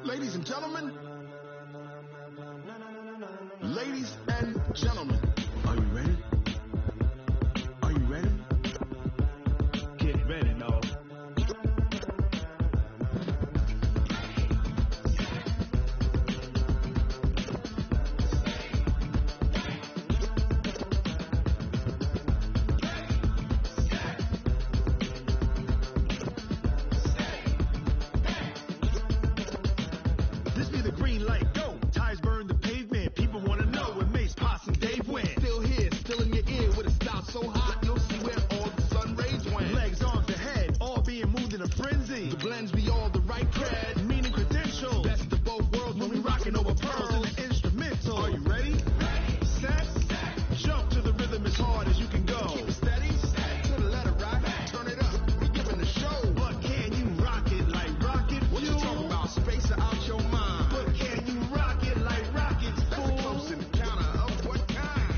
Ladies and gentlemen, ladies and gentlemen, are you ready? Are you ready? Get ready, now. This be the green light, go. Tires burn the pavement. People want to know when Mace, Pops, and Dave went. Still here, still in your ear. With a stop so hot, you'll see where all the sun rays went. Legs off the head, all being moved in a frenzy. The blends be all the right cred, meaning credentials. Best of both worlds when we rocking over pearls in the instrumental. Are you ready? Set, jump to the rhythm as hard as you can go. Keep it steady, to the letter right. Turn it up, we giving the show. But can you rock it like rocket? What you talking about? Space out your mind. But can you rock it like rockets? That's a close encounter of what kind?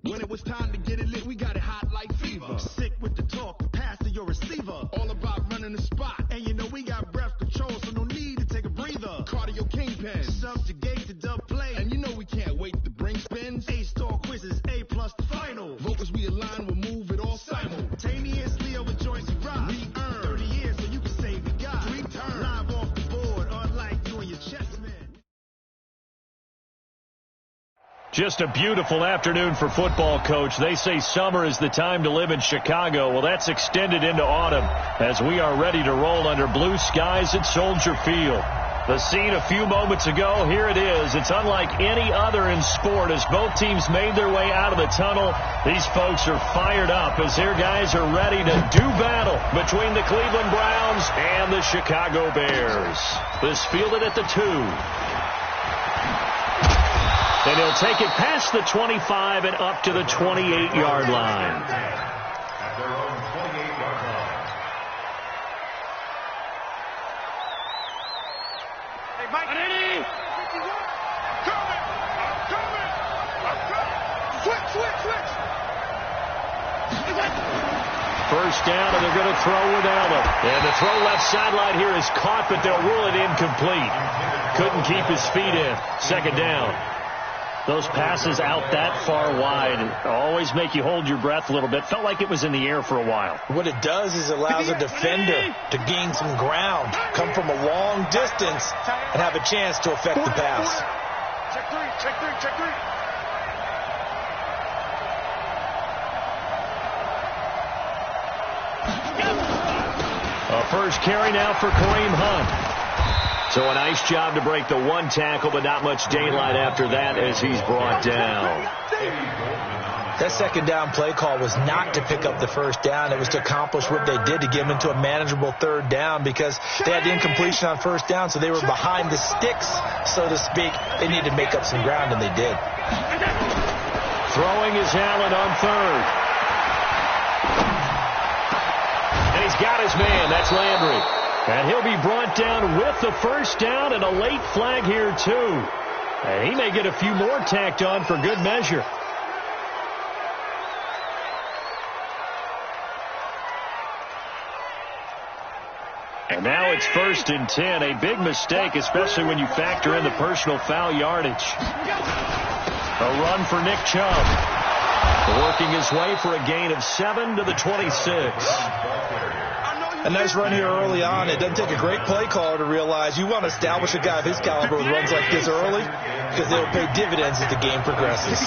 When it was time to get it lit, we got it hot like fever. Sick with the talk, pass to your receiver. All about running the spot. And you know we got breath control, so no need to take a breather. Cardio kingpin, subjugate the dub play. And you know we can't wait to bring spins. A-star quizzes, A+ the final. Vocals we align, we'll move it all simultaneously over joints we rock. We earn 30 years so you can save the guy. 3 turns, live off the board, unlike you and your chessmen. Just a beautiful afternoon for football, Coach. They say summer is the time to live in Chicago. Well, that's extended into autumn as we are ready to roll under blue skies at Soldier Field. The scene a few moments ago, here it is. It's unlike any other in sport as both teams made their way out of the tunnel. These folks are fired up as their guys are ready to do battle between the Cleveland Browns and the Chicago Bears. This fielded at the 2. And he'll take it past the 25 and up to the 28-yard line. At their own 28-yard line. Hey, Mike. Ready? Coming. Switch. First down, and they're going to throw with Allen. And the throw left sideline here is caught, but they'll rule it incomplete. Couldn't keep his feet in. Second down. Those passes out that far wide always make you hold your breath a little bit. Felt like it was in the air for a while. What it does is allows a defender to gain some ground, come from a long distance, and have a chance to affect the pass. Check three. A first carry now for Kareem Hunt. So a nice job to break the one tackle, but not much daylight after that as he's brought down. That second down play call was not to pick up the first down. It was to accomplish what they did to get them into a manageable third down because they had the incompletion on first down, so they were behind the sticks, so to speak. They needed to make up some ground, and they did. Throwing is Allen on third. And he's got his man. That's Landry. And he'll be brought down with the first down and a late flag here, too. And he may get a few more tacked on for good measure. And now it's 1st and 10. A big mistake, especially when you factor in the personal foul yardage. A run for Nick Chubb. Working his way for a gain of 7 to the 26. A nice run here early on. It doesn't take a great play caller to realize you want to establish a guy of his caliber with runs like this early because they will pay dividends as the game progresses.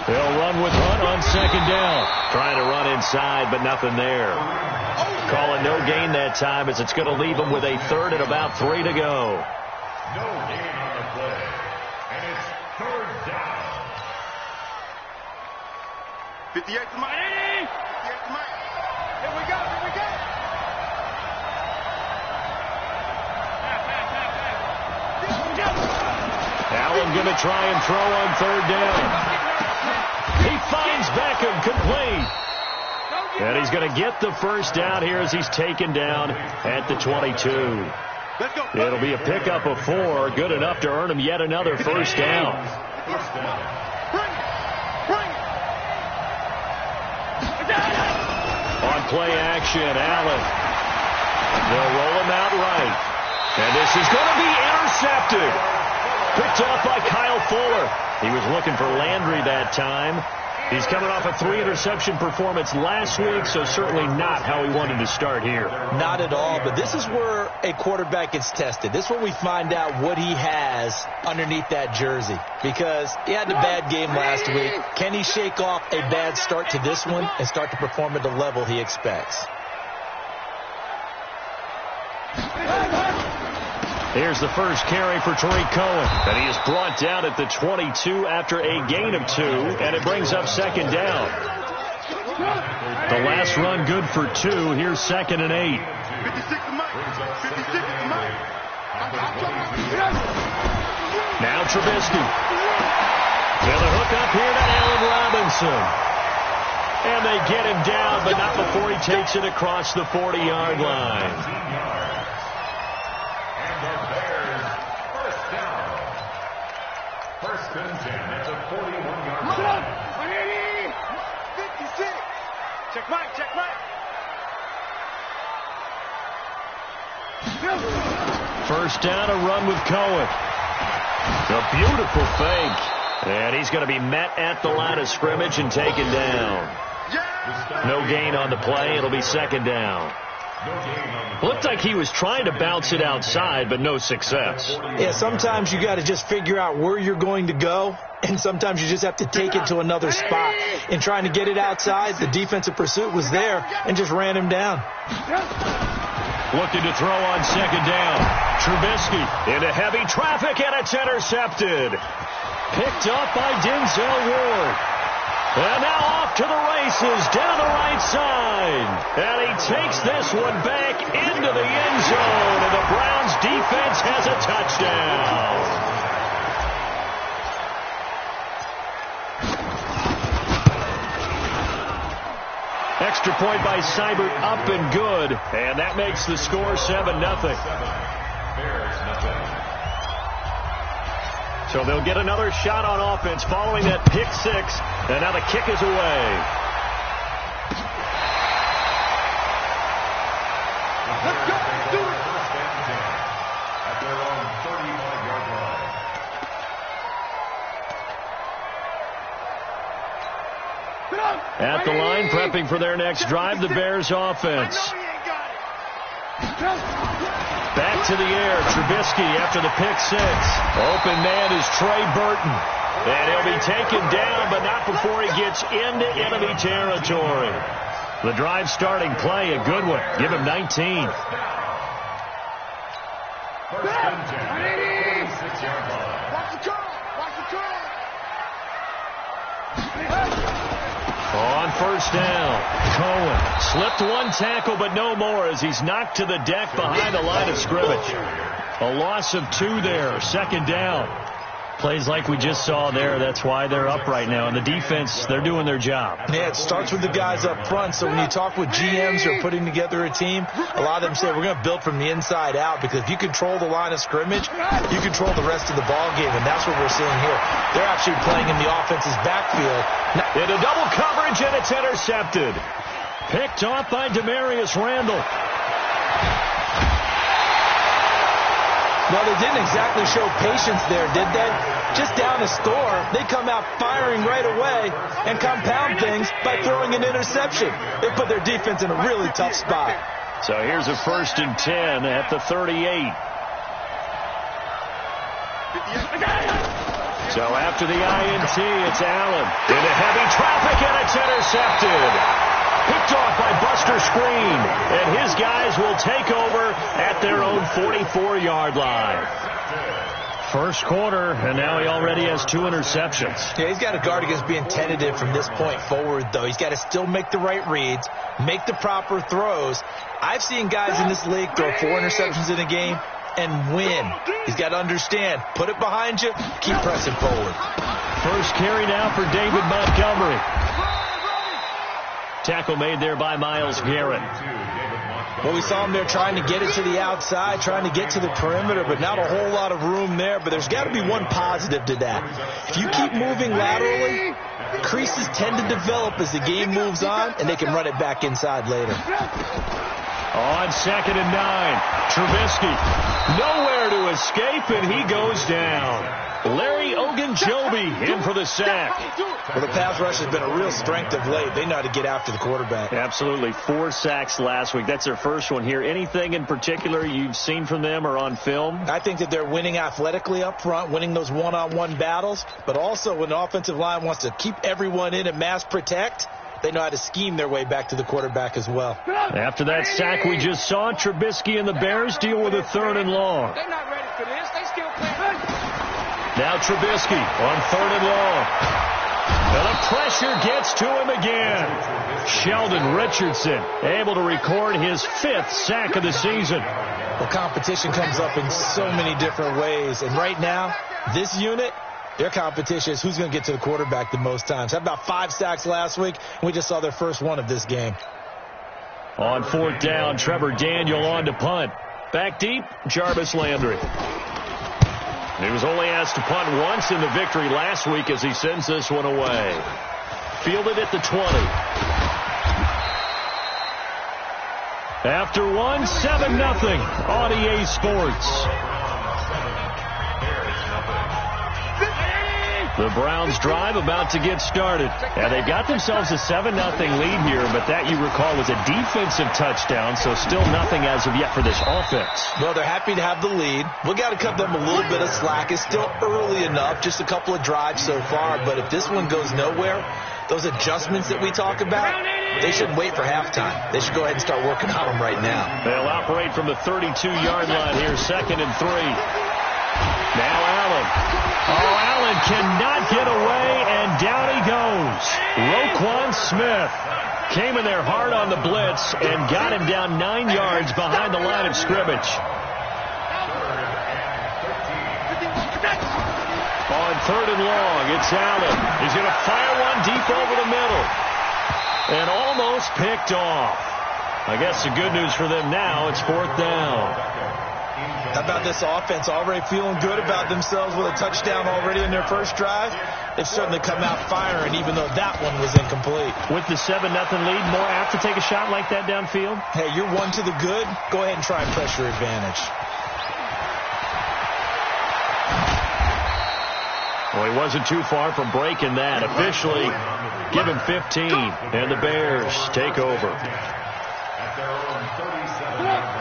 They'll run with Hunt on second down. Trying to run inside, but nothing there. Calling no gain that time as it's going to leave him with a third and about 3 to go. No gain on the play. And it's third down. 58 to Mike. 58 to Mike. Here we go. Allen going to try and throw on third down. He finds Beckham complete. And he's going to get the first down here as he's taken down at the 22. It'll be a pickup of 4, good enough to earn him yet another first down. First down. play action. Allen. They'll roll him out right. And this is going to be intercepted. Picked off by Kyle Fuller. He was looking for Landry that time. He's coming off a 3-interception performance last week, so certainly not how he wanted to start here. Not at all, but this is where a quarterback gets tested. This is where we find out what he has underneath that jersey, because he had a bad game last week. Can he shake off a bad start to this one and start to perform at the level he expects? Here's the first carry for Tariq Cohen, and he is brought down at the 22 after a gain of 2, and it brings up second down. The last run good for 2. Here's 2nd and 8. 56 to Mike. 56 to Mike. Now Trubisky. With a hook up here to Allen Robinson. And they get him down, but not before he takes it across the 40-yard line. First and 10 at the 41-yard line. 56. Check Mike, check Mike. First down, a run with Cohen. A beautiful fake. And he's going to be met at the line of scrimmage and taken down. No gain on the play. It'll be second down. Looked like he was trying to bounce it outside, but no success. Yeah, sometimes you got to just figure out where you're going to go, and sometimes you just have to take it to another spot. In trying to get it outside, the defensive pursuit was there and just ran him down. Looking to throw on second down. Trubisky into heavy traffic, and it's intercepted. Picked up by Denzel Ward. And now off to the races down the right side. And he takes this one back into the end zone. And the Browns defense has a touchdown. Extra point by Seibert, up and good. And that makes the score 7-0. So they'll get another shot on offense following that pick 6. And now the kick is away. Let's go. Do it. At their own 35-yard line. At the line, prepping for their next drive, the Bears offense. Back to the air, Trubisky after the pick 6. Open man is Trey Burton. And he'll be taken down, but not before he gets into enemy territory. The drive starting play, a good one. Give him 19. First and 10, 46-yard line. Watch the curl. Watch the curl. On first down, Cohen slipped one tackle, but no more as he's knocked to the deck behind the line of scrimmage. A loss of 2 there, second down. Plays like we just saw there, that's why they're up right now. And the defense, they're doing their job. Yeah, it starts with the guys up front. So when you talk with GMs who are putting together a team, a lot of them say we're going to build from the inside out, because if you control the line of scrimmage, you control the rest of the ball game, and that's what we're seeing here. They're actually playing in the offense's backfield. Into double coverage, and it's intercepted. Picked off by Demarius Randall. Well, they didn't exactly show patience there, did they? Just down a score, they come out firing right away and compound things by throwing an interception. They put their defense in a really tough spot. So here's a 1st and 10 at the 38. So after the INT, it's Allen. Into heavy traffic, and it's intercepted. Picked off by Buster Screen, and his guys will take over at their own 44-yard line. First quarter, and now he already has 2 interceptions. Yeah, he's got to guard against being tentative from this point forward, though. He's got to still make the right reads, make the proper throws. I've seen guys in this league throw 4 interceptions in a game and win. He's got to understand, put it behind you, keep pressing forward. First carry now for David Montgomery. Tackle made there by Myles Garrett. Well, we saw him there trying to get it to the outside, trying to get to the perimeter, but not a whole lot of room there. But there's got to be one positive to that. If you keep moving laterally, Creases tend to develop as the game moves on, and they can run it back inside later. On 2nd and 9, Trubisky nowhere to escape, and he goes down. Larry Ogunjobi in for the sack. Well, the pass rush has been a real strength of late. They know how to get after the quarterback. Absolutely. 4 sacks last week. That's their first one here. Anything in particular you've seen from them or on film? I think that they're winning athletically up front, winning those one-on-one battles, but also when the offensive line wants to keep everyone in and mass protect, they know how to scheme their way back to the quarterback as well. After that sack we just saw, Trubisky and the Bears deal with a 3rd and long. They're not ready for this. They still playing. Now Trubisky on 3rd and long. And the pressure gets to him again. Sheldon Richardson able to record his 5th sack of the season. Well, competition comes up in so many different ways. And right now, this unit, their competition is who's going to get to the quarterback the most times. Had about 5 sacks last week. We just saw their first one of this game. On 4th down, Trevor Daniel on to punt. Back deep, Jarvis Landry. He was only asked to punt once in the victory last week as he sends this one away. Fielded at the 20. After one, 7-0 on EA Sports. The Browns drive about to get started. And they've got themselves a 7-0 lead here, but that, you recall, was a defensive touchdown, so still nothing as of yet for this offense. Well, they're happy to have the lead. We've got to cut them a little bit of slack. It's still early enough, just a couple of drives so far, but if this one goes nowhere, those adjustments that we talk about, they shouldn't wait for halftime. They should go ahead and start working on them right now. They'll operate from the 32-yard line here, 2nd and 3. Now Allen. Oh, Allen cannot get away, and down he goes. Roquan Smith came in there hard on the blitz and got him down 9 yards behind the line of scrimmage. On 3rd and long, it's Allen. He's going to fire one deep over the middle. And almost picked off. I guess the good news for them now, it's 4th down. How about this offense already feeling good about themselves with a touchdown already in their first drive? They've certainly come out firing, even though that one was incomplete. With the 7-0 lead, more apt to take a shot like that downfield? Hey, you're one to the good. Go ahead and try pressure advantage. Well, he wasn't too far from breaking that. Officially, give him 15, and the Bears take over.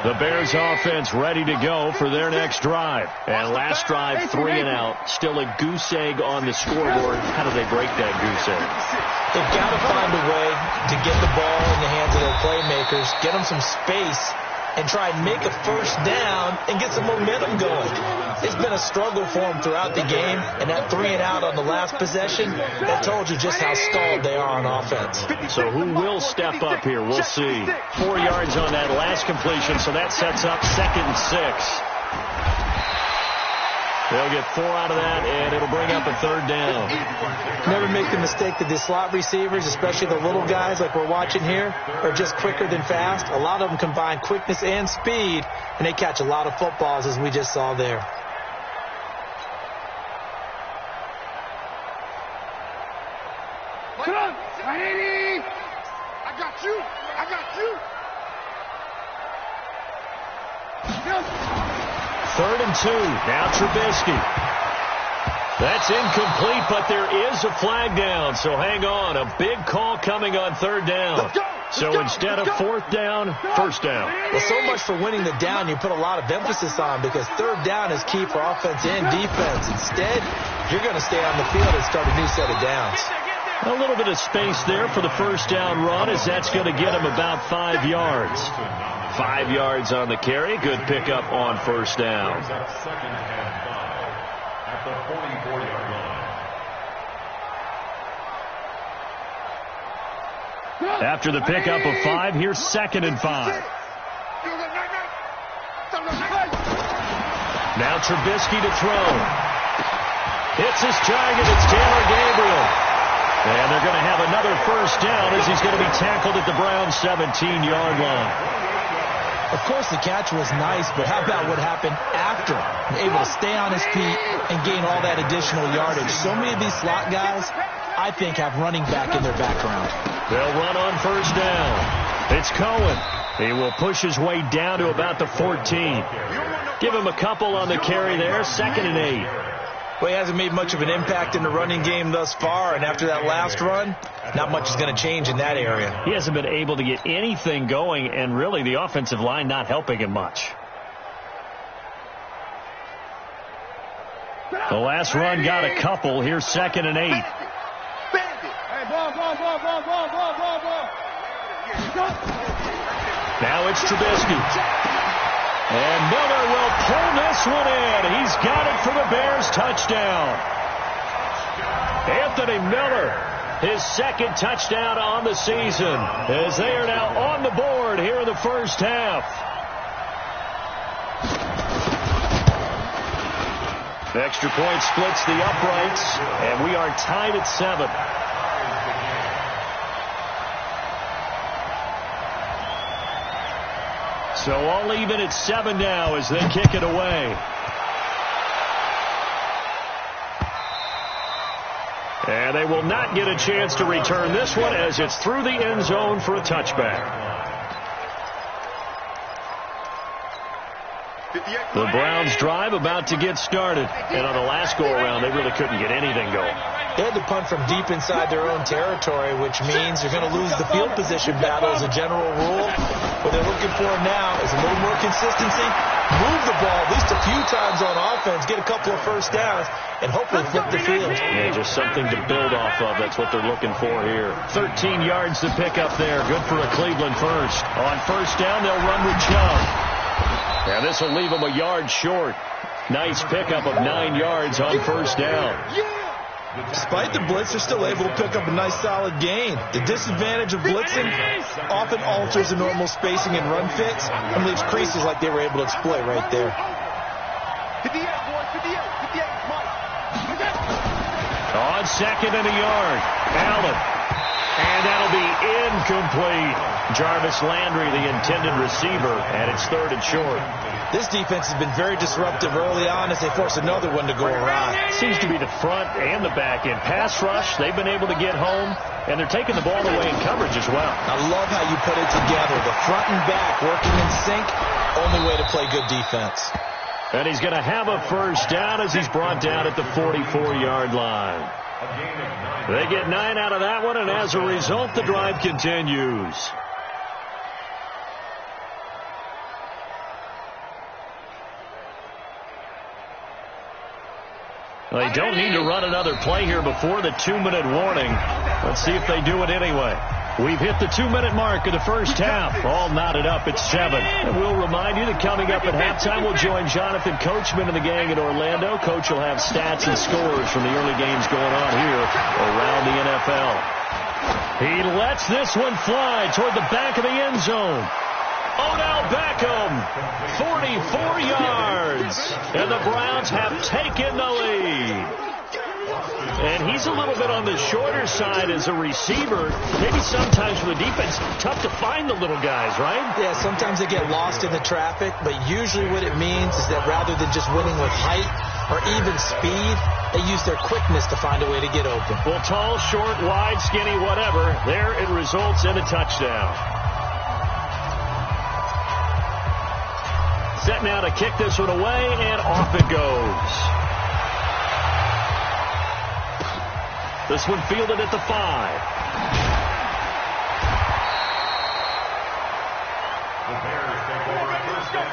The Bears offense ready to go for their next drive. And last drive, 3 and out. Still a goose egg on the scoreboard. How do they break that goose egg? They've got to find a way to get the ball in the hands of their playmakers, get them some space, and try and make a first down and get some momentum going. It's been a struggle for them throughout the game, and that 3 and out on the last possession, that told you just how stalled they are on offense. So who will step up here? We'll see. 4 yards on that last completion, so that sets up 2nd and 6. They'll get 4 out of that, and it'll bring up a 3rd down. Never make the mistake that the slot receivers, especially the little guys like we're watching here, are just quicker than fast. A lot of them combine quickness and speed, and they catch a lot of footballs, as we just saw there. Come on, I got you. I got you. 3rd and 2. Now Trubisky. That's incomplete, but there is a flag down. So hang on. A big call coming on 3rd down. So instead of 4th down, 1st down. Well, so much for winning the down you put a lot of emphasis on, because 3rd down is key for offense and defense. Instead, you're going to stay on the field and start a new set of downs. A little bit of space there for the 1st down run, as that's going to get him about 5 yards. 5 yards on the carry. Good pickup on 1st down. At the 44-yard line. After the pickup of 5, here's 2nd and 5. Now Trubisky to throw. Hits his target. It's Taylor Gabriel. And they're going to have another 1st down as he's going to be tackled at the Browns' 17-yard line. Of course, the catch was nice, but how about what happened after? Able to stay on his feet and gain all that additional yardage. So many of these slot guys I think, have running back in their background. They'll run on first down. It's Cohen. He will push his way down to about the 14. Give him a couple on the carry there. 2nd and 8. Well, he hasn't made much of an impact in the running game thus far, and after that last run, not much is going to change in that area. He hasn't been able to get anything going, and really the offensive line not helping him much. The last run got a couple. Here's 2nd and 8. Now it's Trubisky. And Miller will pull this one in. He's got it for the Bears. Touchdown. Anthony Miller, his 2nd touchdown on the season, as they are now on the board here in the first half. The extra point splits the uprights, and we are tied at 7. So all even at 7 now as they kick it away. And they will not get a chance to return this one as it's through the end zone for a touchback. The Browns drive about to get started. And on the last go-around, they really couldn't get anything going. They had to punt from deep inside their own territory, which means you're going to lose the field position battle as a general rule. What they're looking for now is a little more consistency, move the ball at least a few times on offense, get a couple of first downs, and hopefully flip the field. Yeah, just something to build off of. That's what they're looking for here. 13 yards to pick up there. Good for a Cleveland first. On first down, they'll run with Chubb. And this will leave them a yard short. Nice pickup of 9 yards on first down. Despite the blitz, they're still able to pick up a nice solid gain. The disadvantage of blitzing often alters the normal spacing and run fits and leaves creases like they were able to exploit right there. On 2nd and a yard, Allen. And that'll be incomplete. Jarvis Landry, the intended receiver, and it's 3rd and short. This defense has been very disruptive early on as they force another one to go awry. Seems to be the front and the back end. Pass rush, they've been able to get home, and they're taking the ball away in coverage as well. I love how you put it together. The front and back working in sync, only way to play good defense. And he's going to have a first down as he's brought down at the 44-yard line. They get 9 out of that one, and as a result, the drive continues. They don't need to run another play here before the 2-minute warning. Let's see if they do it anyway. We've hit the 2-minute mark of the first half. All knotted up at 7. And we'll remind you that coming up at halftime, we'll join Jonathan Coachman and the gang in Orlando. Coach will have stats and scores from the early games going on here around the NFL. He lets this one fly toward the back of the end zone. Odell Beckham, 44 yards. And the Browns have taken the lead. And he's a little bit on the shorter side as a receiver. Maybe sometimes for the defense, tough to find the little guys, right? Yeah, sometimes they get lost in the traffic, but usually what it means is that rather than just winning with height or even speed, they use their quickness to find a way to get open. Well, tall, short, wide, skinny, whatever, there it results in a touchdown. Set now to kick this one away, and off it goes. This one fielded at the 5. The Bears take over at first down.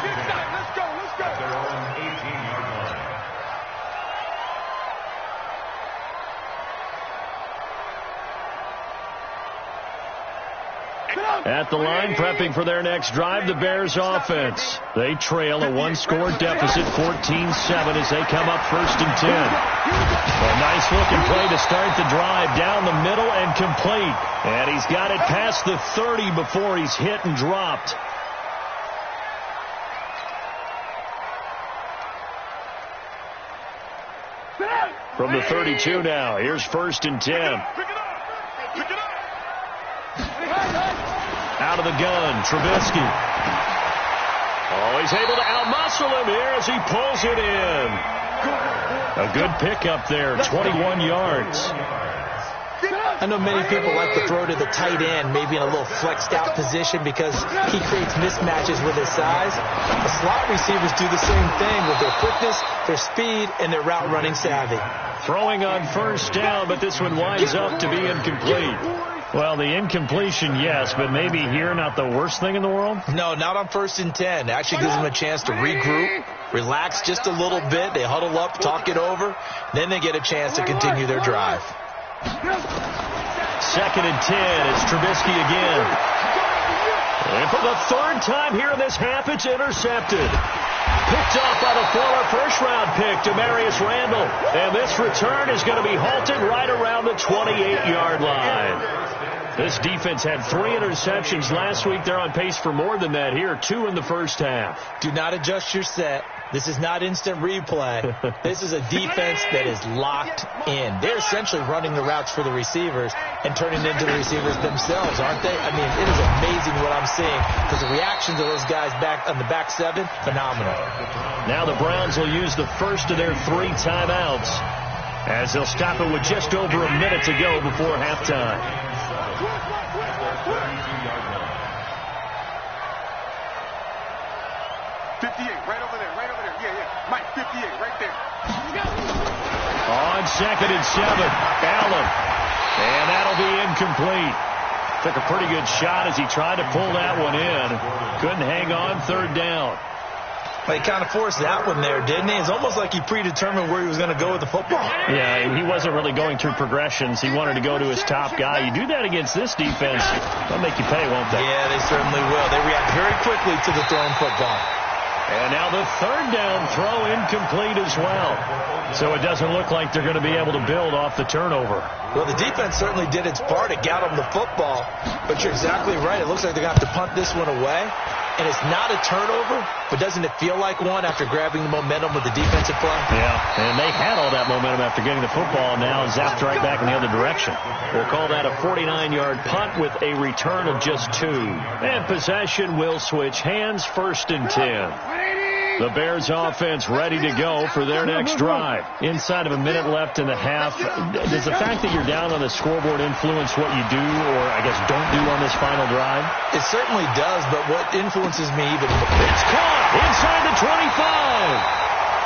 Let's go. At their own 18-yard line. At the line, prepping for their next drive, the Bears offense. They trail a 1-score deficit, 14-7, as they come up 1st and 10. A nice-looking play to start the drive down the middle and complete. And he's got it past the 30 before he's hit and dropped. From the 32 now, here's 1st and 10. Out of the gun, Trubisky. Oh, he's able to outmuscle him here as he pulls it in. A good pickup there, 21 yards. I know many people like to throw to the tight end, maybe in a little flexed out position because he creates mismatches with his size. The slot receivers do the same thing with their quickness, their speed, and their route running savvy. Throwing on first down, but this one winds up to be incomplete. Well, the incompletion, yes, but maybe here not the worst thing in the world? No, not on 1st and 10. It actually gives them a chance to regroup, relax just a little bit. They huddle up, talk it over, then they get a chance to continue their drive. 2nd and 10. It's Trubisky again. And for the 3rd time here in this half, it's intercepted. Picked off by the former first-round pick, Demarius Randall. And this return is going to be halted right around the 28-yard line. This defense had 3 interceptions last week. They're on pace for more than that here, 2 in the first half. Do not adjust your set. This is not instant replay. This is a defense that is locked in. They're essentially running the routes for the receivers and turning into the receivers themselves, aren't they? I mean, it is amazing what I'm seeing because the reaction to those guys back on the back 7, phenomenal. Now the Browns will use the first of their 3 timeouts as they'll stop it with just over a minute to go before halftime. 58, right over there, right over there. Yeah. Mike, 58, right there. On 2nd and 7, Allen. And that'll be incomplete. Took a pretty good shot as he tried to pull that one in. Couldn't hang on 3rd down. Well, he kind of forced that one there, didn't he? It's almost like he predetermined where he was going to go with the football. Yeah, he wasn't really going through progressions. He wanted to go to his top guy. You do that against this defense, they'll make you pay, won't they? Yeah, they certainly will. They react very quickly to the thrown football. And now the 3rd down throw incomplete as well. So it doesn't look like they're going to be able to build off the turnover. Well, the defense certainly did its part. It got them the football. But you're exactly right. It looks like they're going to have to punt this one away. And it's not a turnover, but doesn't it feel like one after grabbing the momentum with the defensive play? Yeah, and they had all that momentum after getting the football, now zapped right back in the other direction. We'll call that a 49-yard punt with a return of just 2. And possession will switch hands, 1st and 10. The Bears offense ready to go for their next drive. Inside of a minute left in the half, does the fact that you're down on the scoreboard influence what you do or, I guess, don't do on this final drive? It certainly does, but what influences me even more. It's caught inside the 25.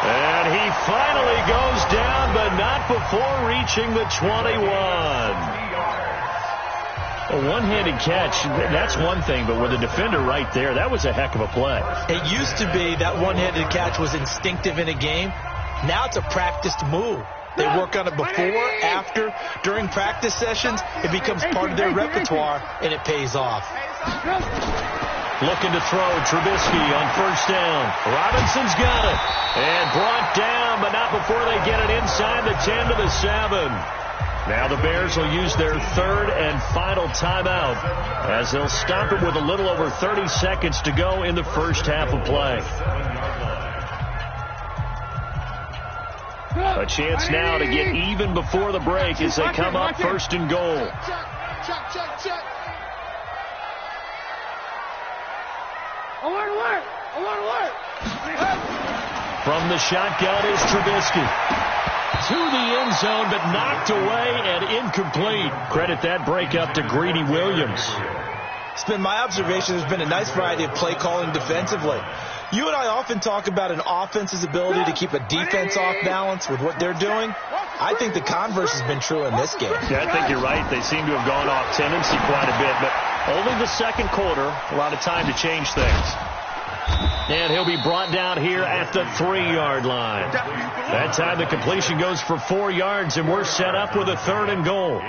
And he finally goes down, but not before reaching the 21. A one-handed catch, that's one thing, but with a defender right there, that was a heck of a play. It used to be that one-handed catch was instinctive in a game. Now it's a practiced move. They work on it before, after, during practice sessions. It becomes part of their repertoire, and it pays off. Looking to throw, Trubisky on 1st down. Robinson's got it. And brought down, but not before they get it inside the 10 to the 7. Now the Bears will use their 3rd and final timeout as they'll stop it with a little over 30 seconds to go in the first half of play. A chance now to get even before the break as they come up 1st and goal. Check. Alert. From the shotgun is Trubisky. To the end zone, but knocked away and incomplete. Credit that breakup to Greedy Williams. It's been my observation there's been a nice variety of play calling defensively. You and I often talk about an offense's ability to keep a defense off balance with what they're doing. I think the converse has been true in this game. Yeah, I think you're right. They seem to have gone off tendency quite a bit, but only the 2nd quarter, a lot of time to change things. And he'll be brought down here at the 3-yard line. That time the completion goes for 4 yards, and we're set up with a 3rd and goal.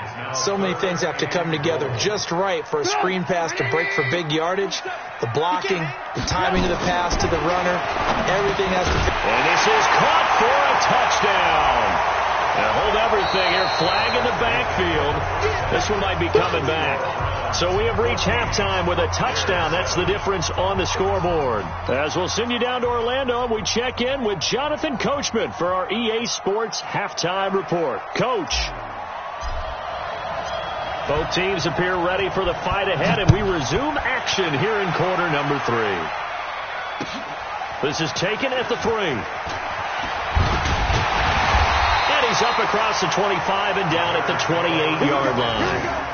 So many things have to come together just right for a screen pass to break for big yardage. The blocking, the timing of the pass to the runner, everything has to fit. And this is caught for a touchdown. Now hold everything here. Flag in the backfield. This one might be coming back. So we have reached halftime with a touchdown. That's the difference on the scoreboard. As we'll send you down to Orlando, we check in with Jonathan Coachman for our EA Sports Halftime Report. Coach. Both teams appear ready for the fight ahead, and we resume action here in quarter number 3. This is taken at the 3. And he carries up across the 25 and down at the 28-yard line.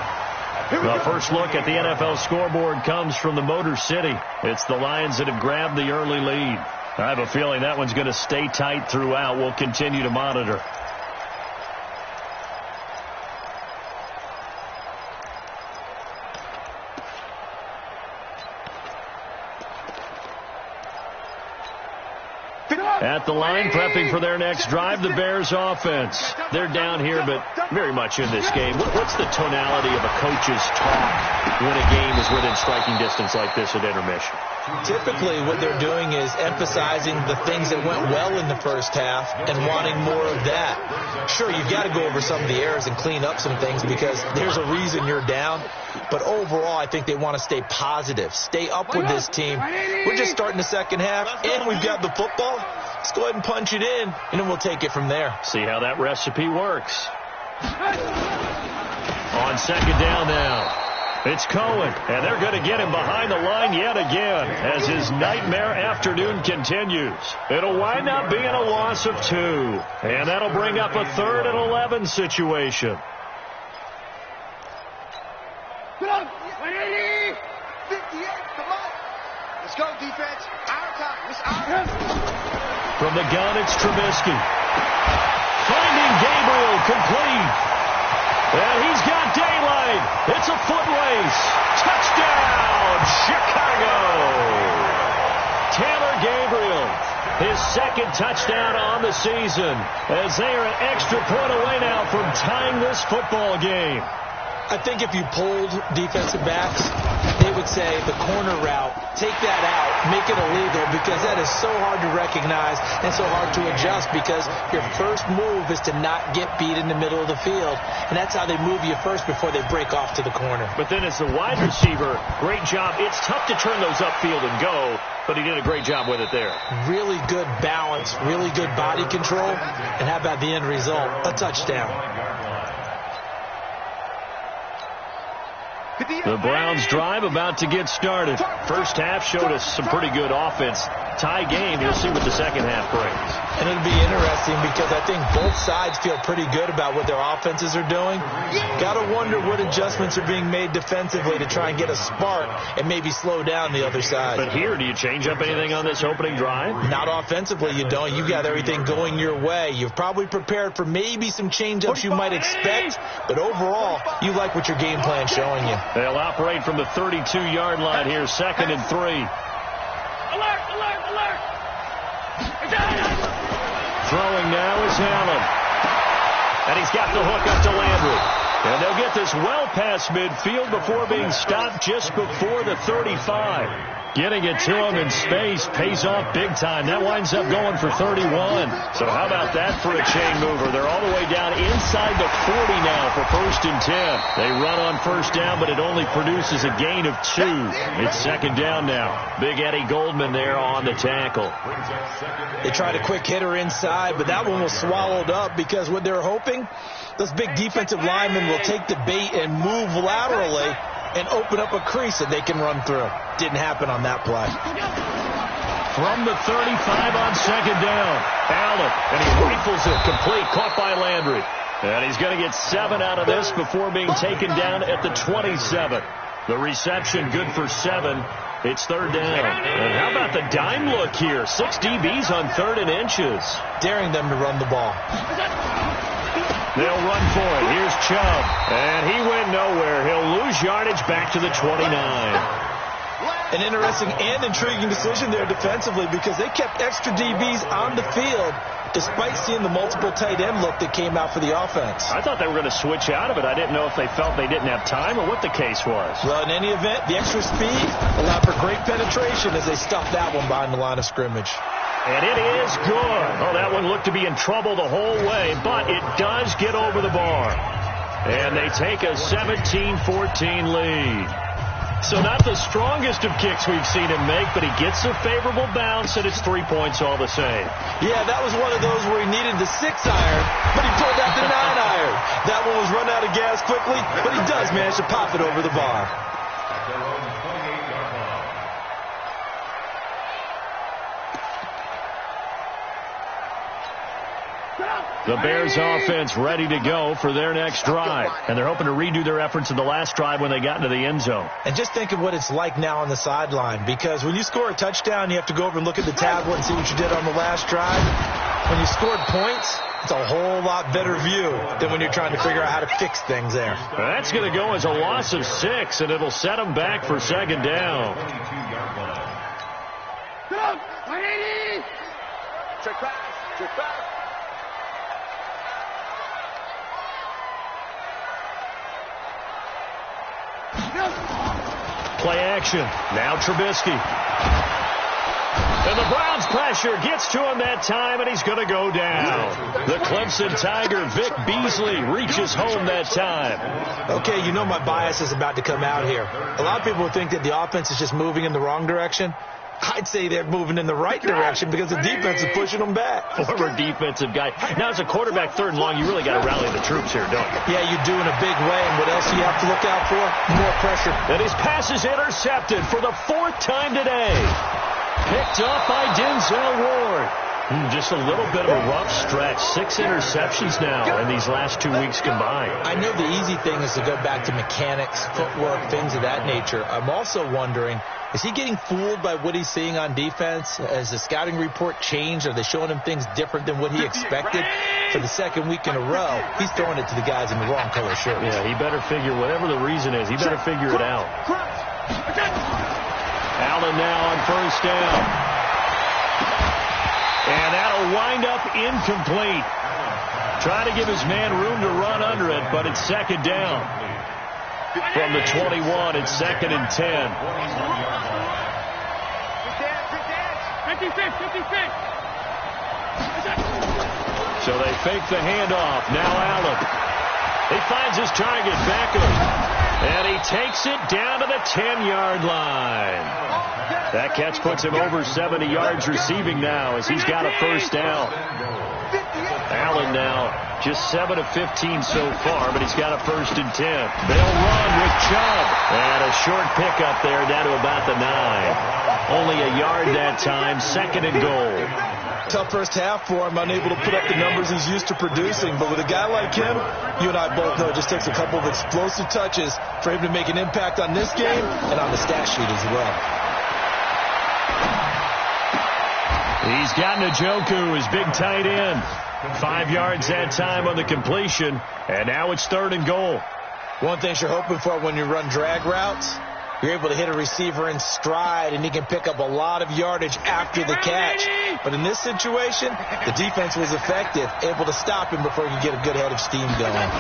The first look at the NFL scoreboard comes from the Motor City. It's the Lions that have grabbed the early lead. I have a feeling that one's going to stay tight throughout. We'll continue to monitor. At the line, prepping for their next drive, the Bears offense. They're down here, but very much in this game. What's the tonality of a coach's talk when a game is within striking distance like this at intermission? Typically, what they're doing is emphasizing the things that went well in the first half and wanting more of that. Sure, you've got to go over some of the errors and clean up some things because there's a reason you're down. But overall, I think they want to stay positive, stay up with this team. We're just starting the second half, and we've got the football. Let's go ahead and punch it in, and then we'll take it from there. See how that recipe works. On second down now. It's Cohen, and they're going to get him behind the line yet again as his nightmare afternoon continues. It'll wind up being a loss of 2, and that'll bring up a 3rd and 11 situation. Come on, 180, 58, come on. Let's go, defense. Our time. It's our time. From the gun, it's Trubisky. Finding Gabriel complete. And he's got daylight. It's a foot race. Touchdown, Chicago. Taylor Gabriel, his second touchdown on the season, as they are an extra point away now from tying this football game. I think if you polled defensive backs, they would say the corner route, take that out, make it illegal, because that is so hard to recognize and so hard to adjust because your first move is to not get beat in the middle of the field. And that's how they move you first before they break off to the corner. But then as the wide receiver, great job. It's tough to turn those upfield and go, but he did a great job with it there. Really good balance, really good body control, and how about the end result? A touchdown. The Browns' drive about to get started. First half showed us some pretty good offense. Tie game, you'll see what the second half brings. And it'll be interesting because I think both sides feel pretty good about what their offenses are doing. Got to wonder what adjustments are being made defensively to try and get a spark and maybe slow down the other side. But here, do you change up anything on this opening drive? Not offensively, you don't. You've got everything going your way. You've probably prepared for maybe some change-ups you might expect, but overall, you like what your game plan's showing you. They'll operate from the 32-yard line here, 2nd and 3. Alert, alert, alert. Throwing now is Allen. And he's got the hook up to Landry. And they'll get this well past midfield before being stopped just before the 35. Getting it to him in space pays off big time. That winds up going for 31. So how about that for a chain mover? They're all the way down inside the 40 now for 1st and 10. They run on first down, but it only produces a gain of 2. It's 2nd down now. Big Eddie Goldman there on the tackle. They tried a quick hitter inside, but that one was swallowed up because what they're hoping, those big defensive linemen will take the bait and move laterally and open up a crease that they can run through. Didn't happen on that play. From the 35 on 2nd down, Allen, and he rifles it complete, caught by Landry. And he's going to get 7 out of this before being taken down at the 27. The reception good for 7. It's 3rd down. And how about the dime look here? 6 DBs on 3rd and inches. Daring them to run the ball. They'll run for it. Here's Chubb. And he went nowhere. He'll lose yardage back to the 29. An interesting and intriguing decision there defensively because they kept extra DBs on the field despite seeing the multiple tight end look that came out for the offense. I thought they were going to switch out of it. I didn't know if they felt they didn't have time or what the case was. Well, in any event, the extra speed allowed for great penetration as they stuffed that one behind the line of scrimmage. And it is good. Oh, that one looked to be in trouble the whole way, but it does get over the bar. And they take a 17-14 lead. So not the strongest of kicks we've seen him make, but he gets a favorable bounce, and it's 3 points all the same. Yeah, that was one of those where he needed the 6-iron, but he pulled out the 9-iron. That one was run out of gas quickly, but he does manage to pop it over the bar. The Bears offense ready to go for their next drive. And they're hoping to redo their efforts in the last drive when they got into the end zone. And just think of what it's like now on the sideline, because when you score a touchdown, you have to go over and look at the tablet and see what you did on the last drive. When you scored points, it's a whole lot better view than when you're trying to figure out how to fix things there. That's going to go as a loss of 6, and it'll set them back for second down. Check back. Check back. Play action. Now Trubisky. And the Browns pressure gets to him that time, and he's going to go down. The Clemson Tiger, Vic Beasley, reaches home that time. Okay, you know my bias is about to come out here. A lot of people think that the offense is just moving in the wrong direction. I'd say they're moving in the right direction because the defense is pushing them back. Former defensive guy. Now, as a quarterback, 3rd and long, you really got to rally the troops here, don't you? Yeah, you do in a big way. And what else do you have to look out for? More pressure. And his pass is intercepted for the 4th time today. Picked off by Denzel Ward. Just a little bit of a rough stretch. 6 interceptions now in these last 2 weeks combined. I know the easy thing is to go back to mechanics, footwork, things of that nature. I'm also wondering, is he getting fooled by what he's seeing on defense? Has the scouting report changed? Are they showing him things different than what he expected? For the 2nd week in a row, he's throwing it to the guys in the wrong color shirts. Yeah, he better figure, whatever the reason is, he better figure it out. Allen now on 1st down. And that'll wind up incomplete. Trying to give his man room to run under it, but it's 2nd down. From the 21, it's 2nd and 10. 56. So they fake the handoff. Now Allen. He finds his target, Beckham. And he takes it down to the 10-yard line. That catch puts him over 70 yards receiving now as he's got a 1st down. Allen now just 7 of 15 so far, but he's got a 1st and 10. They'll run with Chubb. And a short pickup there down to about the 9. Only a yard that time, 2nd and goal. Tough first half for him, unable to put up the numbers he's used to producing. But with a guy like him, you and I both know it just takes a couple of explosive touches for him to make an impact on this game and on the stat sheet as well. He's got Njoku, his big tight end. 5 yards that time on the completion, and now it's 3rd and goal. One thing you're hoping for when you run drag routes, you're able to hit a receiver in stride, and he can pick up a lot of yardage after the catch. But in this situation, the defense was effective, able to stop him before he could get a good head of steam going.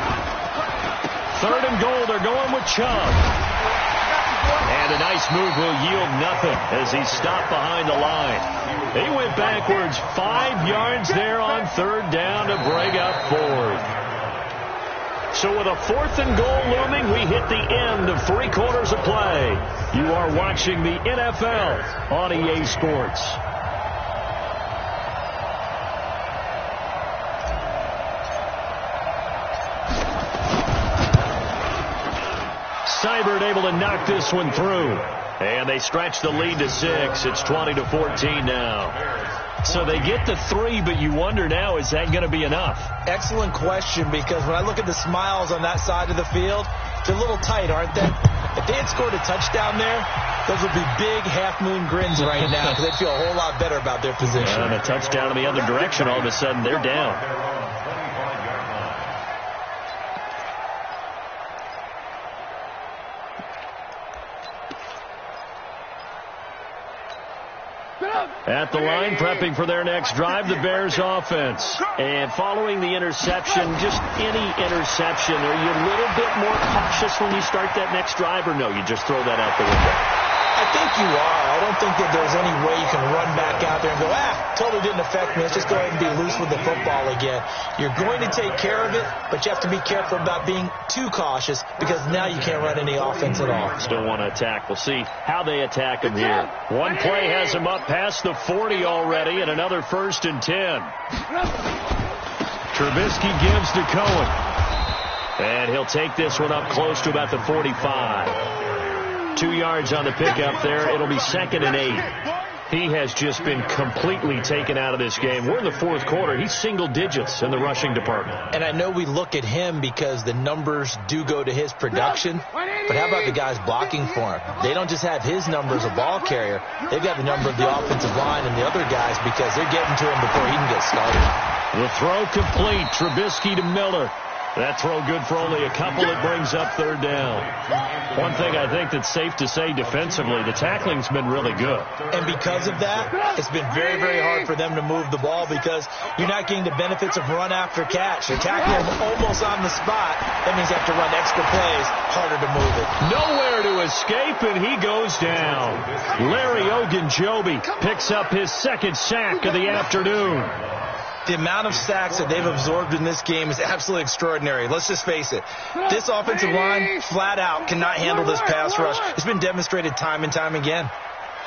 3rd and goal, they're going with Chubb. And a nice move will yield nothing as he's stopped behind the line. He went backwards 5 yards there on 3rd down to bring up 4th. So with a 4th and goal looming, we hit the end of 3 quarters of play. You are watching the NFL on EA Sports. Seibert able to knock this one through. And they stretch the lead to 6. It's 20-14 now. So they get to 3, but you wonder now, is that going to be enough? Excellent question, because when I look at the smiles on that side of the field, they're a little tight, aren't they? If they had scored a touchdown there, those would be big half-moon grins right now because they'd feel a whole lot better about their position. And a touchdown in the other direction, all of a sudden, they're down. At the line, prepping for their next drive, the Bears offense. And following the interception, just any interception, are you a little bit more cautious when you start that next drive, or no, you just throw that out the window? I think you are. I don't think that there's any way you can run back out there and go, totally didn't affect me. Let's just go ahead and be loose with the football again. You're going to take care of it, but you have to be careful about being too cautious because now you can't run any offense at all. Still want to attack. We'll see how they attack him here. One play has him up past the 40 already, and another 1st and 10. Trubisky gives to Cohen. And he'll take this one up close to about the 45. 2 yards on the pickup there. It'll be 2nd and 8. He has just been completely taken out of this game. We're in the fourth quarter. He's single digits in the rushing department. And I know we look at him because the numbers do go to his production, but how about the guys blocking for him? They don't just have his number as a ball carrier. They've got the number of the offensive line and the other guys because they're getting to him before he can get started. The throw complete. Trubisky to Miller. That throw good for only a couple. It brings up third down. One thing I think that's safe to say defensively, the tackling's been really good. And because of that, it's been very, very hard for them to move the ball because you're not getting the benefits of run after catch. They're tackling him almost on the spot. That means they have to run extra plays, harder to move it. Nowhere to escape, and he goes down. Larry Ogunjobi picks up his second sack of the afternoon. The amount of sacks that they've absorbed in this game is absolutely extraordinary. Let's just face it. This offensive line, flat out, cannot handle this pass rush. It's been demonstrated time and time again.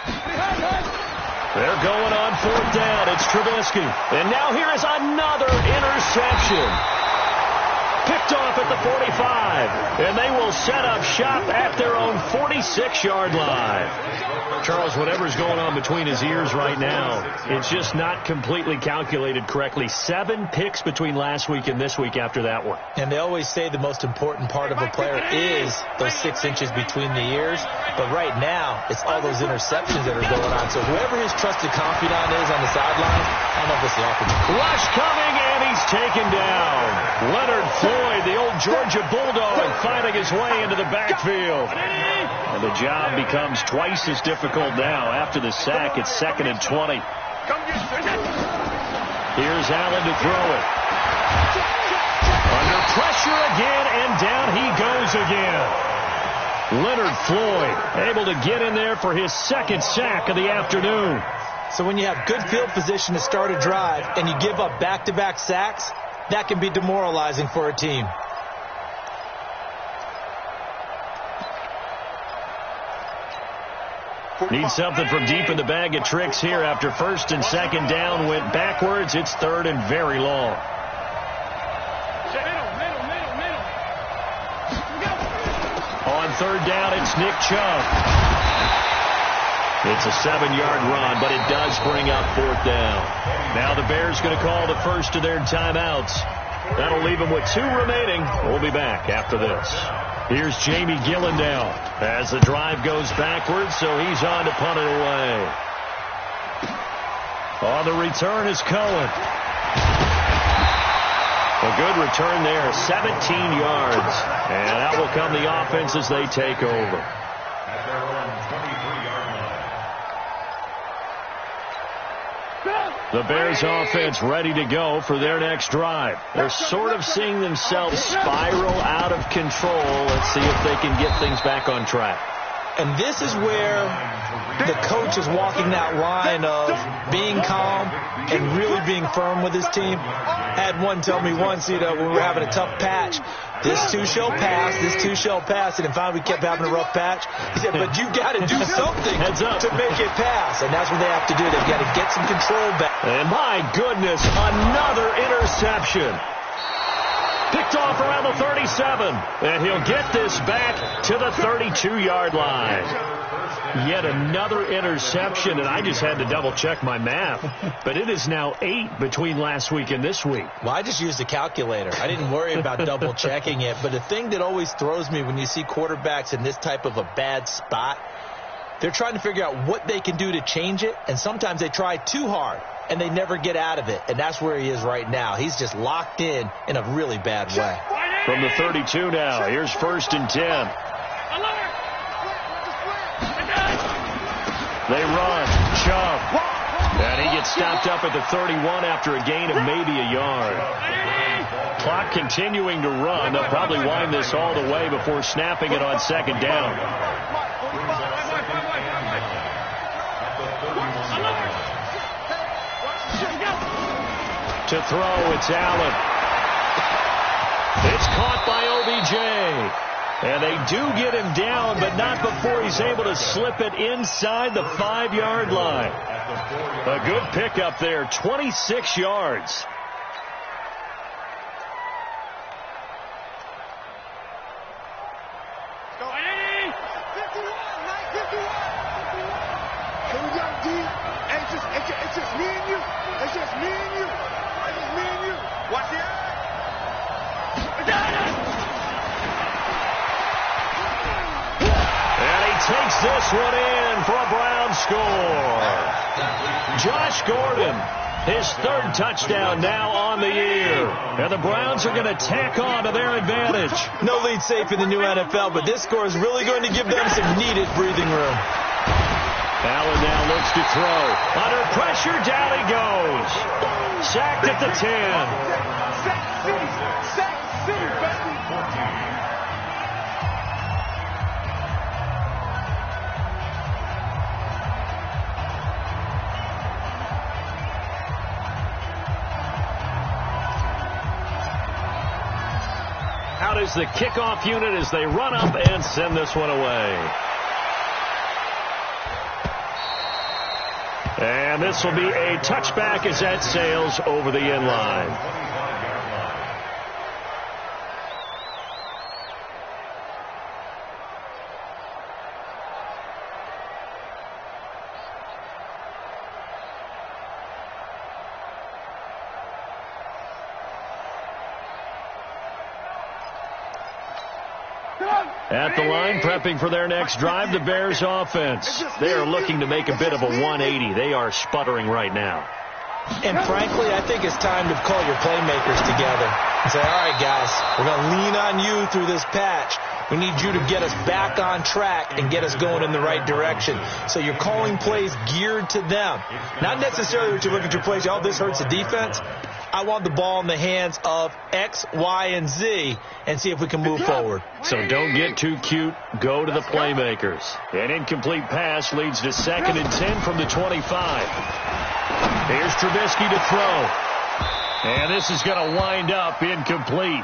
They're going on fourth down. It's Trubisky. And now here is another interception. Picked off at the 45. And they will set up shop at their own 46-yard line. Charles, whatever's going on between his ears right now, it's just not completely calculated correctly. 7 picks between last week and this week after that one. And they always say the most important part of a player is those 6 inches between the ears. But right now, it's all those interceptions that are going on. So whoever his trusted confidant is on the sideline, I don't know if it's the offensive. Rush coming, and he's taken down. Leonard Floyd, the old Georgia Bulldog, finding his way into the backfield. And the job becomes twice as difficult now. After the sack, it's 2nd and 20. Here's Allen to throw it. Under pressure again, and down he goes again. Leonard Floyd able to get in there for his second sack of the afternoon. So when you have good field position to start a drive and you give up back-to-back sacks, that can be demoralizing for a team. Need something from deep in the bag of tricks here. After first and second down went backwards, it's third and very long. On third down, it's Nick Chubb. It's a 7-yard run, but it does bring up fourth down. Now the Bears going to call the first of their timeouts. That'll leave them with 2 remaining. We'll be back after this. Here's Jamie Gillendow as the drive goes backwards, so he's on to punt it away. On the return is Cohen. A good return there, 17 yards. And out will come the offense as they take over. At their own 23-yard line. The Bears offense ready to go for their next drive. They're sort of seeing themselves spiral out of control. Let's see if they can get things back on track. And this is where the coach is walking that line of being calm and really being firm with his team. I had one tell me once, when we were having a tough patch, this too shall pass, this too shall pass. And finally we kept having a rough patch. He said, but you got to do something to make it pass. And that's what they have to do. They've got to get some control back. And my goodness, another interception. Picked off around the 37. And he'll get this back to the 32-yard line. Yet another interception, and I just had to double-check my math. But it is now 8 between last week and this week. Well, I just used a calculator. I didn't worry about double-checking it. But the thing that always throws me when you see quarterbacks in this type of a bad spot, they're trying to figure out what they can do to change it, and sometimes they try too hard, and they never get out of it. And that's where he is right now. He's just locked in a really bad way. From the 32 now, here's 1st and 10. They run. Chubb. And he gets stopped up at the 31 after a gain of maybe a yard. Clock continuing to run. They'll probably wind this all the way before snapping it on 2nd down. To throw, it's Allen. It's caught by OBJ. And they do get him down, but not before he's able to slip it inside the 5-yard line. A good pickup there, 26 yards. Here we go, D. It's just me and you. It's just me and you. It's just me and you. Watch the eye. And he takes this one in for a Brown score. Josh Gordon, his third touchdown now on the year. And the Browns are going to tack on to their advantage. No lead safe in the new NFL, but this score is really going to give them some needed breathing room. Allen now looks to throw. Under pressure, down he goes. Sacked at the 10. Sack City, baby. Out is the kickoff unit as they run up and send this one away. And this will be a touchback as that sails over the end line. At the line, prepping for their next drive, the Bears offense. They are looking to make a bit of a 180. They are sputtering right now. And frankly, I think it's time to call your playmakers together and say, all right, guys, we're going to lean on you through this patch. We need you to get us back on track and get us going in the right direction. So you're calling plays geared to them. Not necessarily that you look at your plays, oh, this hurts the defense. I want the ball in the hands of X, Y, and Z and see if we can move forward. So don't get too cute. Go to the playmakers. An incomplete pass leads to 2nd and 10 from the 25. Here's Trubisky to throw. And this is going to wind up incomplete.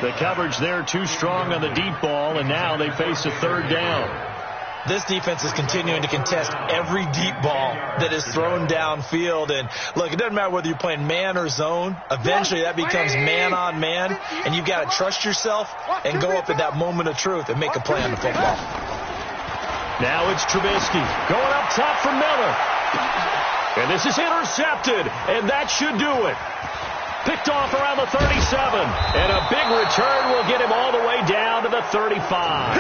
The coverage there too strong on the deep ball, and now they face a 3rd down. This defense is continuing to contest every deep ball that is thrown downfield. And, look, it doesn't matter whether you're playing man or zone. Eventually that becomes man-on-man, and you've got to trust yourself and go up at that moment of truth and make a play on the football. Now it's Trubisky going up top for Miller. And this is intercepted, and that should do it. Picked off around the 37, and a big return will get him all the way down to the 35.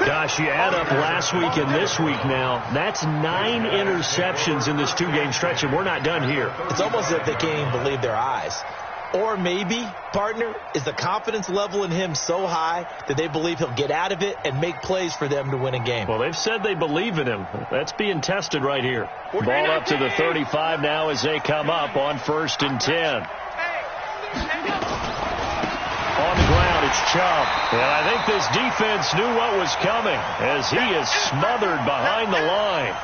Gosh, you add up last week and this week now, that's 9 interceptions in this 2-game stretch, and we're not done here. It's almost as if they can't even believe their eyes. Or maybe, partner, is the confidence level in him so high that they believe he'll get out of it and make plays for them to win a game. Well, they've said they believe in him. That's being tested right here. Ball up to the 35 now as they come up on 1st and 10. On the ground, it's Chubb. And I think this defense knew what was coming as he is smothered behind the line.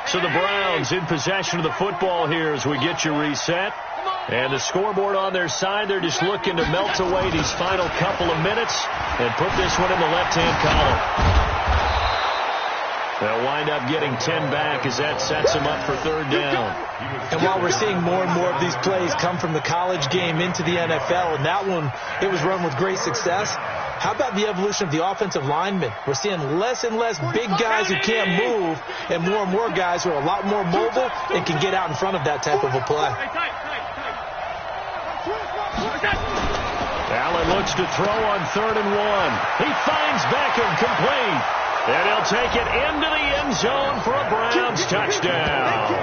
So the Browns in possession of the football here as we get you reset. And the scoreboard on their side, they're just looking to melt away these final couple of minutes and put this one in the left-hand column. They'll wind up getting 10 back as that sets them up for 3rd down. And while we're seeing more and more of these plays come from the college game into the NFL, and that one, it was run with great success, how about the evolution of the offensive linemen? We're seeing less and less big guys who can't move and more guys who are a lot more mobile and can get out in front of that type of a play. Allen looks to throw on 3rd and 1. He finds Beckham complete. And he'll take it into the end zone for a Browns touchdown.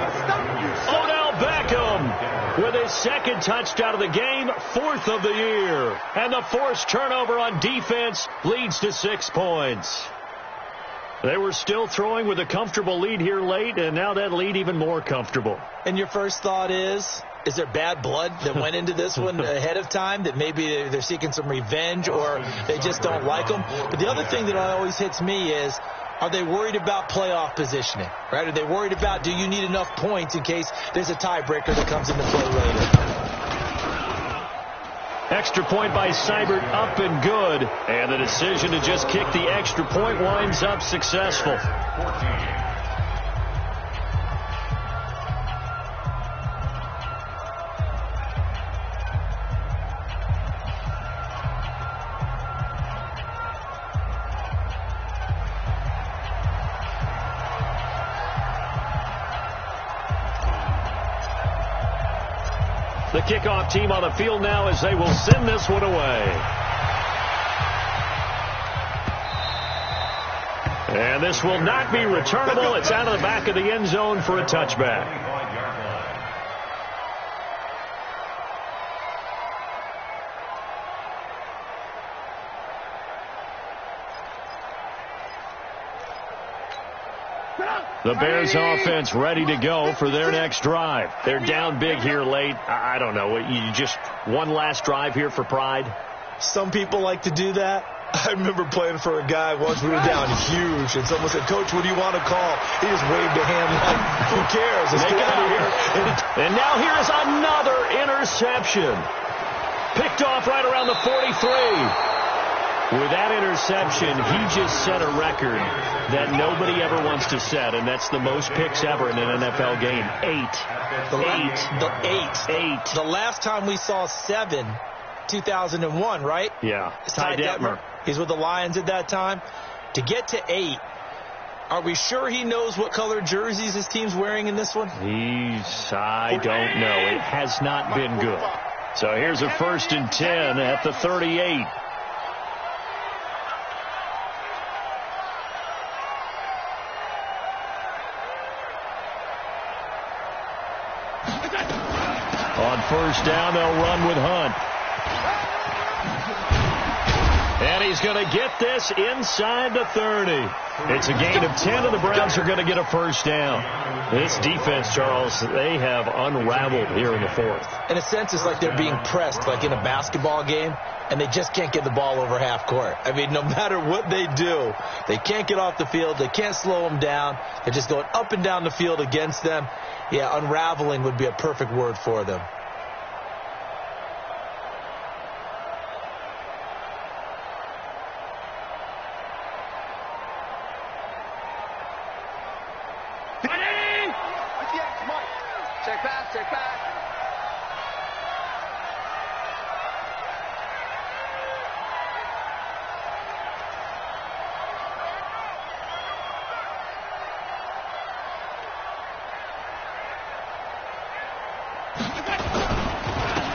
Odell Beckham with his 2nd touchdown of the game, 4th of the year. And the forced turnover on defense leads to 6 points. They were still throwing with a comfortable lead here late, and now that lead even more comfortable. And your first thought is there bad blood that went into this one ahead of time, that maybe they're seeking some revenge or they just don't like them? But the other thing that always hits me is, are they worried about playoff positioning, right? Are they worried about, do you need enough points in case there's a tiebreaker that comes into play later? Extra point by Seibert, up and good. And the decision to just kick the extra point winds up successful. The kickoff team on the field now as they will send this one away. And this will not be returnable. It's out of the back of the end zone for a touchback. The Bears offense ready to go for their next drive. They're down big here late. I don't know. You just one last drive here for pride? Some people like to do that. I remember playing for a guy once. We were down huge, and someone said, "Coach, what do you want to call?" He just waved a hand like, "Who cares? Let's get out of here." And now here's another interception. Picked off right around the 43. With that interception, he just set a record that nobody ever wants to set, and that's the most picks ever in an NFL game. 8. The last time we saw 7, 2001, right? Yeah. Ty Detmer. He's with the Lions at that time. To get to 8, are we sure he knows what color jerseys his team's wearing in this one? I don't know. It has not been good. So here's a 1st and 10 at the 38. On 1st down, they'll run with Hunt. And he's going to get this inside the 30. It's a gain of 10, and the Browns are going to get a 1st down. This defense, Charles, they have unraveled here in the 4th. In a sense, it's like they're being pressed, like in a basketball game, and they just can't get the ball over half court. I mean, no matter what they do, they can't get off the field. They can't slow them down. They're just going up and down the field against them. Yeah, unraveling would be a perfect word for them. Check back.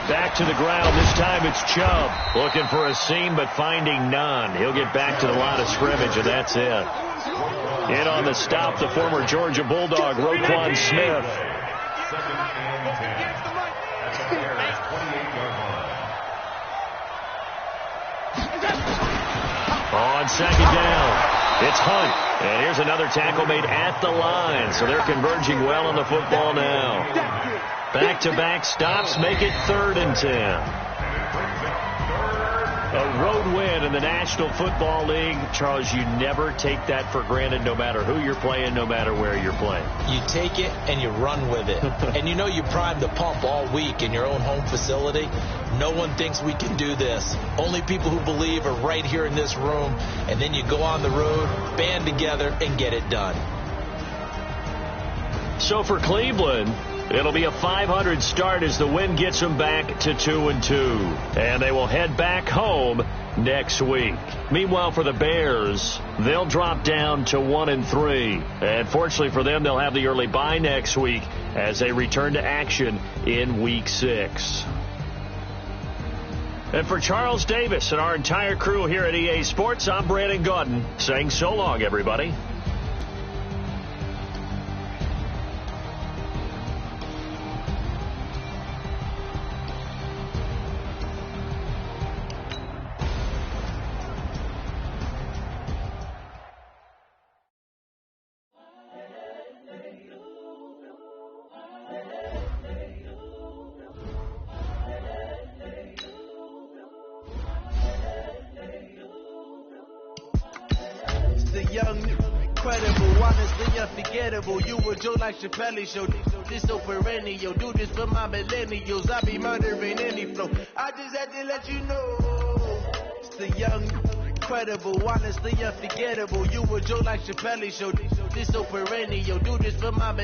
Back to the ground. This time it's Chubb. Looking for a seam, but finding none. He'll get back to the line of scrimmage, and that's it. In on the stop, the former Georgia Bulldog, Roquan Smith. On 2nd down, it's Hunt. And here's another tackle made at the line. So they're converging well on the football now. Back-to-back stops make it 3rd and 10. A road win in the National Football League. Charles, you never take that for granted no matter who you're playing, no matter where you're playing. You take it and you run with it. And you know you primed the pump all week in your own home facility. No one thinks we can do this. Only people who believe are right here in this room. And then you go on the road, band together, and get it done. So for Cleveland, it'll be a 500 start as the win gets them back to 2-2. And they will head back home next week. Meanwhile, for the Bears, they'll drop down to 1-3. And fortunately for them, they'll have the early bye next week as they return to action in Week 6. And for Charles Davis and our entire crew here at EA Sports, I'm Brandon Gaudin saying so long, everybody. You were Joe like Chappelle show. This so perennial. Do this for my millennials. I be murdering any flow. I just had to let you know. It's the young, incredible, honestly unforgettable. You were Joe like Chappelle show. This so perennial. Do this for my millennials.